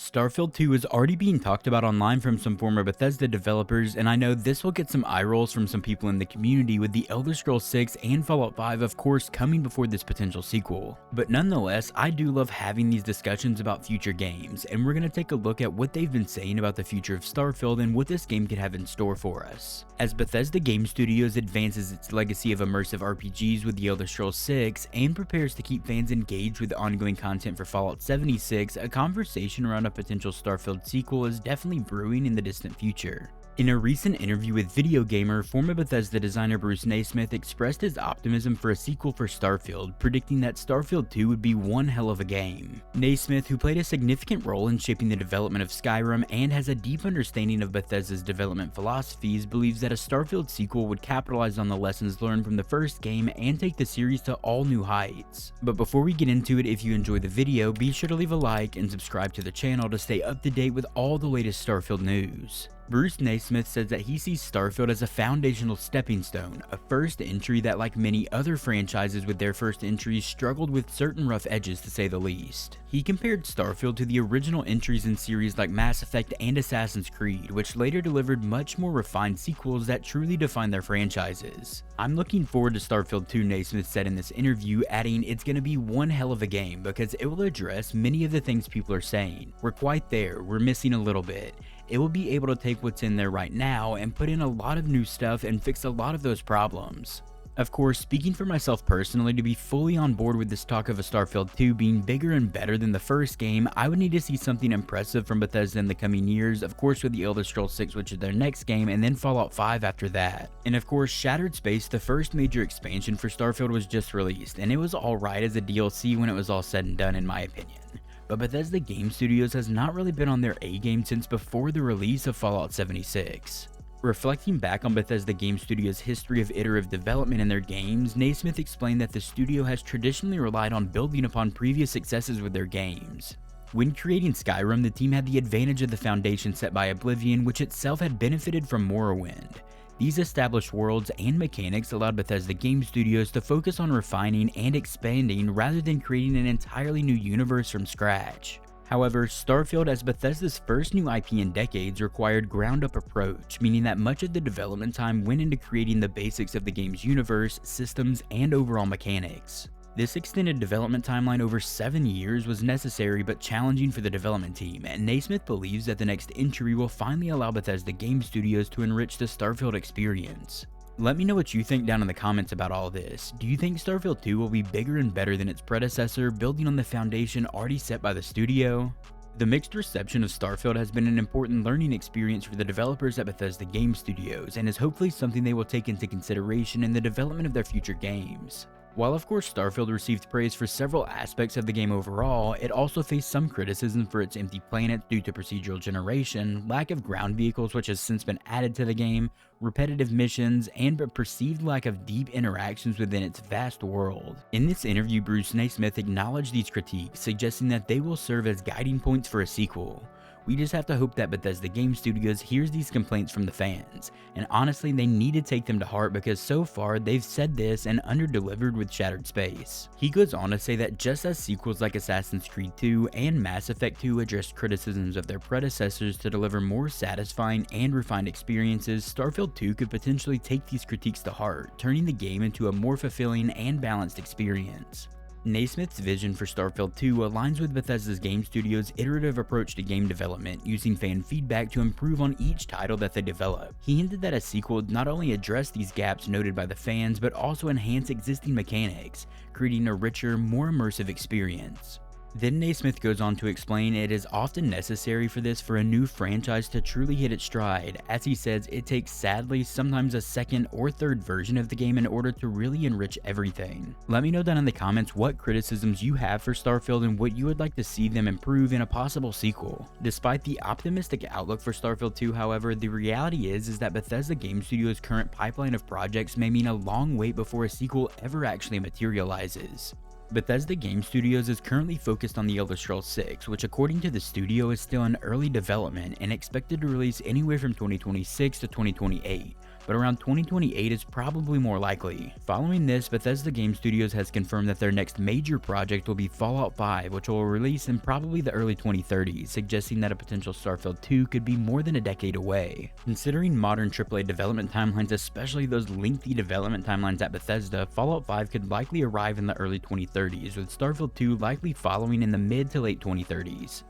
Starfield 2 is already being talked about online from some former Bethesda developers, and I know this will get some eye rolls from some people in the community, with the Elder Scrolls 6 and Fallout 5 of course coming before this potential sequel. But nonetheless, I do love having these discussions about future games, and we're going to take a look at what they've been saying about the future of Starfield and what this game could have in store for us. As Bethesda Game Studios advances its legacy of immersive RPGs with the Elder Scrolls 6 and prepares to keep fans engaged with ongoing content for Fallout 76, a conversation around a potential Starfield sequel is definitely brewing in the distant future. In a recent interview with Video Gamer, former Bethesda designer Bruce Naismith expressed his optimism for a sequel for Starfield, predicting that Starfield 2 would be one hell of a game. Naismith, who played a significant role in shaping the development of Skyrim and has a deep understanding of Bethesda's development philosophies, believes that a Starfield sequel would capitalize on the lessons learned from the first game and take the series to all new heights. But before we get into it, if you enjoyed the video, be sure to leave a like and subscribe to the channel to stay up to date with all the latest Starfield news. Bruce Naismith says that he sees Starfield as a foundational stepping stone, a first entry that, like many other franchises with their first entries, struggled with certain rough edges to say the least. He compared Starfield to the original entries in series like Mass Effect and Assassin's Creed, which later delivered much more refined sequels that truly define their franchises. "I'm looking forward to Starfield 2, Naismith said in this interview, adding, "It's gonna be one hell of a game because it will address many of the things people are saying. We're quite there, we're missing a little bit. It will be able to take what's in there right now and put in a lot of new stuff and fix a lot of those problems." Of course, speaking for myself personally, to be fully on board with this talk of a Starfield 2 being bigger and better than the first game, I would need to see something impressive from Bethesda in the coming years, of course with the Elder Scrolls 6, which is their next game, and then Fallout 5 after that. And of course, Shattered Space, the first major expansion for Starfield, was just released, and it was alright as a DLC when it was all said and done in my opinion. But Bethesda Game Studios has not really been on their A-game since before the release of Fallout 76. Reflecting back on Bethesda Game Studios' history of iterative development in their games, Naismith explained that the studio has traditionally relied on building upon previous successes with their games. When creating Skyrim, the team had the advantage of the foundation set by Oblivion, which itself had benefited from Morrowind. These established worlds and mechanics allowed Bethesda Game Studios to focus on refining and expanding rather than creating an entirely new universe from scratch. However, Starfield, as Bethesda's first new IP in decades, required ground-up approach, meaning that much of the development time went into creating the basics of the game's universe, systems, and overall mechanics. This extended development timeline over 7 years was necessary but challenging for the development team, and Naismith believes that the next entry will finally allow Bethesda Game Studios to enrich the Starfield experience. Let me know what you think down in the comments about all this. Do you think Starfield 2 will be bigger and better than its predecessor, building on the foundation already set by the studio? The mixed reception of Starfield has been an important learning experience for the developers at Bethesda Game Studios, and is hopefully something they will take into consideration in the development of their future games. While of course Starfield received praise for several aspects of the game overall, it also faced some criticism for its empty planets due to procedural generation, lack of ground vehicles which has since been added to the game, repetitive missions, and a perceived lack of deep interactions within its vast world. In this interview, Bruce Naismith acknowledged these critiques, suggesting that they will serve as guiding points for a sequel. We just have to hope that Bethesda Game Studios hears these complaints from the fans, and honestly they need to take them to heart because so far they've said this and under-delivered with Shattered Space. He goes on to say that just as sequels like Assassin's Creed 2 and Mass Effect 2 addressed criticisms of their predecessors to deliver more satisfying and refined experiences, Starfield 2 could potentially take these critiques to heart, turning the game into a more fulfilling and balanced experience. Naismith's vision for Starfield 2 aligns with Bethesda Game Studios' iterative approach to game development, using fan feedback to improve on each title that they develop. He hinted that a sequel would not only address these gaps noted by the fans, but also enhance existing mechanics, creating a richer, more immersive experience. Then Naismith goes on to explain it is often necessary for a new franchise to truly hit its stride. As he says, it takes sadly sometimes a second or third version of the game in order to really enrich everything. Let me know down in the comments what criticisms you have for Starfield and what you would like to see them improve in a possible sequel. Despite the optimistic outlook for Starfield 2, however, the reality is that Bethesda Game Studios' current pipeline of projects may mean a long wait before a sequel ever actually materializes. Bethesda Game Studios is currently focused on the Elder Scrolls 6, which according to the studio is still in early development and expected to release anywhere from 2026 to 2028, but around 2028 is probably more likely. Following this, Bethesda Game Studios has confirmed that their next major project will be Fallout 5, which will release in probably the early 2030s, suggesting that a potential Starfield 2 could be more than a decade away. Considering modern AAA development timelines, especially those lengthy development timelines at Bethesda, Fallout 5 could likely arrive in the early 2030s, with Starfield 2 likely following in the mid to late 2030s.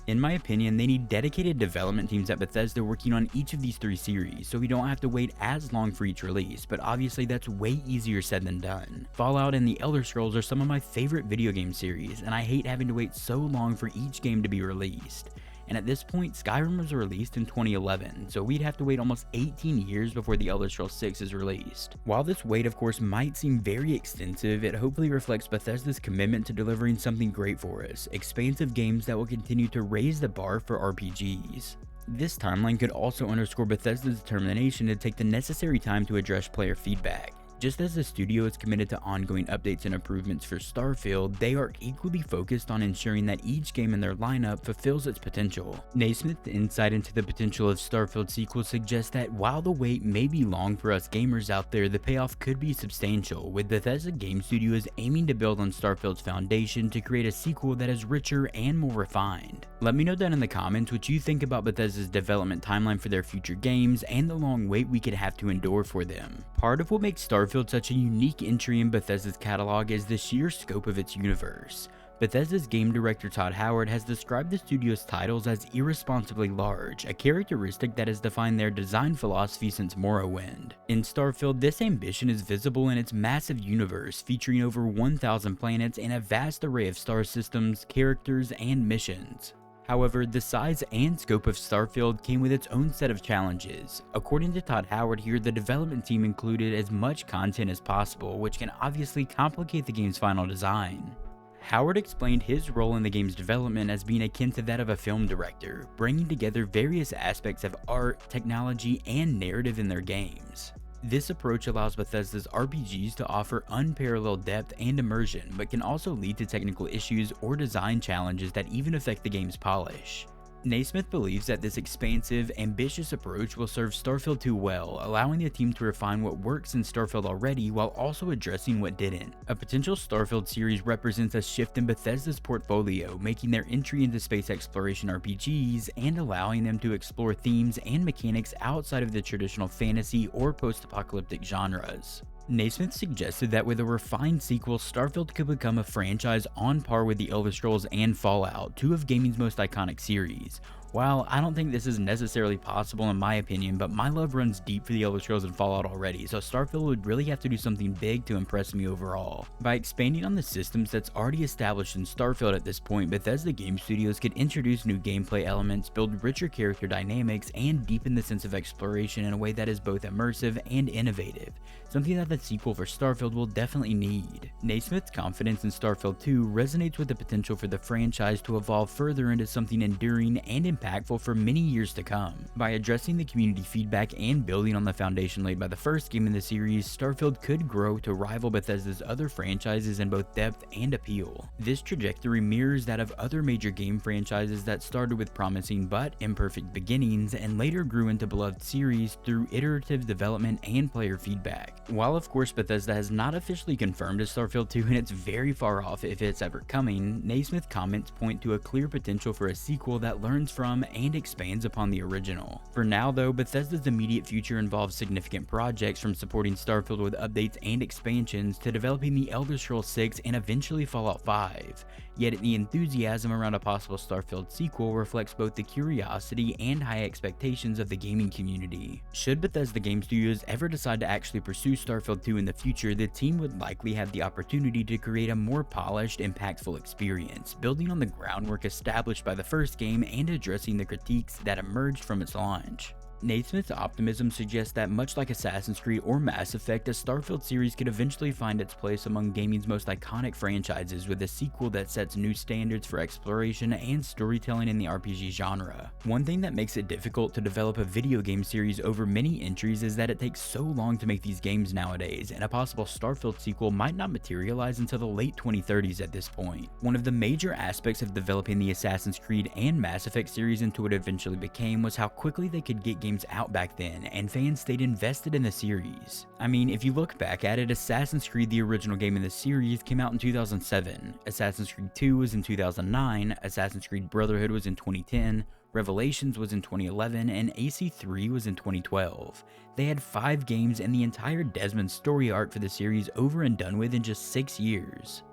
In my opinion, they need dedicated development teams at Bethesda working on each of these three series, so we don't have to wait as long for each release, but obviously that's way easier said than done. Fallout and The Elder Scrolls are some of my favorite video game series, and I hate having to wait so long for each game to be released. And at this point, Skyrim was released in 2011, so we'd have to wait almost 18 years before The Elder Scrolls 6 is released. While this wait of course might seem very extensive, it hopefully reflects Bethesda's commitment to delivering something great for us, expansive games that will continue to raise the bar for RPGs. This timeline could also underscore Bethesda's determination to take the necessary time to address player feedback. Just as the studio is committed to ongoing updates and improvements for Starfield, they are equally focused on ensuring that each game in their lineup fulfills its potential. Naismith's insight into the potential of Starfield sequels suggests that while the wait may be long for us gamers out there, the payoff could be substantial, with Bethesda Game Studios aiming to build on Starfield's foundation to create a sequel that is richer and more refined. Let me know down in the comments what you think about Bethesda's development timeline for their future games and the long wait we could have to endure for them. Part of what makes Starfield such a unique entry in Bethesda's catalog is the sheer scope of its universe. Bethesda's game director Todd Howard has described the studio's titles as irresponsibly large, a characteristic that has defined their design philosophy since Morrowind. In Starfield, this ambition is visible in its massive universe, featuring over 1,000 planets and a vast array of star systems, characters, and missions. However, the size and scope of Starfield came with its own set of challenges. According to Todd Howard here, the development team included as much content as possible, which can obviously complicate the game's final design. Howard explained his role in the game's development as being akin to that of a film director, bringing together various aspects of art, technology, and narrative in their games. This approach allows Bethesda's RPGs to offer unparalleled depth and immersion, but can also lead to technical issues or design challenges that even affect the game's polish. Naismith believes that this expansive, ambitious approach will serve Starfield 2 well, allowing the team to refine what works in Starfield already while also addressing what didn't. A potential Starfield series represents a shift in Bethesda's portfolio, making their entry into space exploration RPGs and allowing them to explore themes and mechanics outside of the traditional fantasy or post-apocalyptic genres. Naismith suggested that with a refined sequel, Starfield could become a franchise on par with The Elder Scrolls and Fallout, two of gaming's most iconic series. While I don't think this is necessarily possible in my opinion, but my love runs deep for The Elder Scrolls and Fallout already, so Starfield would really have to do something big to impress me overall. By expanding on the systems that's already established in Starfield at this point, Bethesda Game Studios could introduce new gameplay elements, build richer character dynamics, and deepen the sense of exploration in a way that is both immersive and innovative, something that the sequel for Starfield will definitely need. Naismith's confidence in Starfield 2 resonates with the potential for the franchise to evolve further into something enduring and impactful for many years to come. By addressing the community feedback and building on the foundation laid by the first game in the series, Starfield could grow to rival Bethesda's other franchises in both depth and appeal. This trajectory mirrors that of other major game franchises that started with promising but imperfect beginnings and later grew into beloved series through iterative development and player feedback. While of course Bethesda has not officially confirmed a Starfield 2 and it's very far off if it's ever coming, Naismith comments point to a clear potential for a sequel that learns from and expands upon the original. For now though, Bethesda's immediate future involves significant projects from supporting Starfield with updates and expansions to developing The Elder Scrolls 6 and eventually Fallout 5. Yet the enthusiasm around a possible Starfield sequel reflects both the curiosity and high expectations of the gaming community. Should Bethesda Game Studios ever decide to actually pursue Starfield 2 in the future, the team would likely have the opportunity to create a more polished, impactful experience, building on the groundwork established by the first game and addressing the critiques that emerged from its launch. Naismith's optimism suggests that much like Assassin's Creed or Mass Effect, a Starfield series could eventually find its place among gaming's most iconic franchises with a sequel that sets new standards for exploration and storytelling in the RPG genre. One thing that makes it difficult to develop a video game series over many entries is that it takes so long to make these games nowadays, and a possible Starfield sequel might not materialize until the late 2030s at this point. One of the major aspects of developing the Assassin's Creed and Mass Effect series into what it eventually became was how quickly they could get games out back then, and fans stayed invested in the series. I mean, if you look back at it, Assassin's Creed, the original game in the series, came out in 2007, Assassin's Creed 2 was in 2009, Assassin's Creed Brotherhood was in 2010, Revelations was in 2011, and AC3 was in 2012. They had 5 games and the entire Desmond story arc for the series over and done with in just 6 years.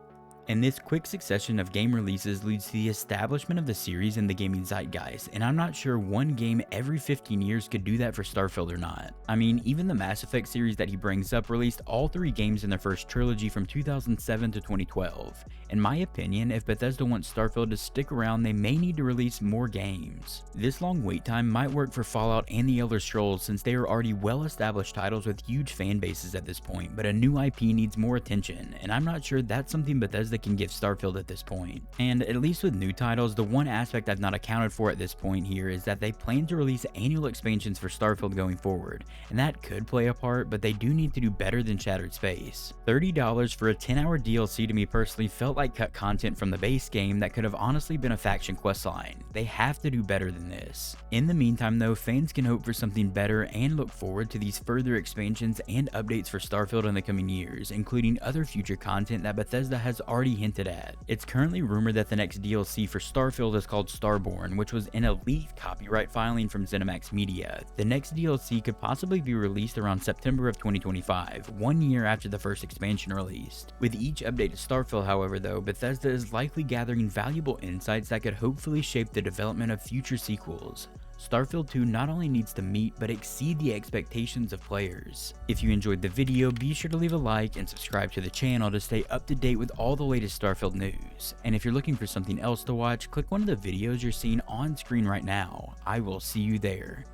And this quick succession of game releases leads to the establishment of the series in the gaming zeitgeist, and I'm not sure one game every 15 years could do that for Starfield or not. I mean, even the Mass Effect series that he brings up released all 3 games in their first trilogy from 2007 to 2012. In my opinion, if Bethesda wants Starfield to stick around, they may need to release more games. This long wait time might work for Fallout and the Elder Scrolls since they are already well-established titles with huge fan bases at this point, but a new IP needs more attention, and I'm not sure that's something Bethesda can give Starfield at this point. And at least with new titles, the one aspect I've not accounted for at this point here is that they plan to release annual expansions for Starfield going forward, and that could play a part, but they do need to do better than Shattered Space. $30 for a 10-hour DLC to me personally felt like cut content from the base game that could have honestly been a faction questline. They have to do better than this. In the meantime though, fans can hope for something better and look forward to these further expansions and updates for Starfield in the coming years, including other future content that Bethesda has already hinted at. It's currently rumored that the next DLC for Starfield is called Starborn, which was an elite copyright filing from ZeniMax Media. The next DLC could possibly be released around September of 2025, 1 year after the first expansion released. With each update to Starfield, however, though, Bethesda is likely gathering valuable insights that could hopefully shape the development of future sequels. Starfield 2 not only needs to meet but exceed the expectations of players. If you enjoyed the video, be sure to leave a like and subscribe to the channel to stay up to date with all the latest Starfield news. And if you're looking for something else to watch, click one of the videos you're seeing on screen right now. I will see you there.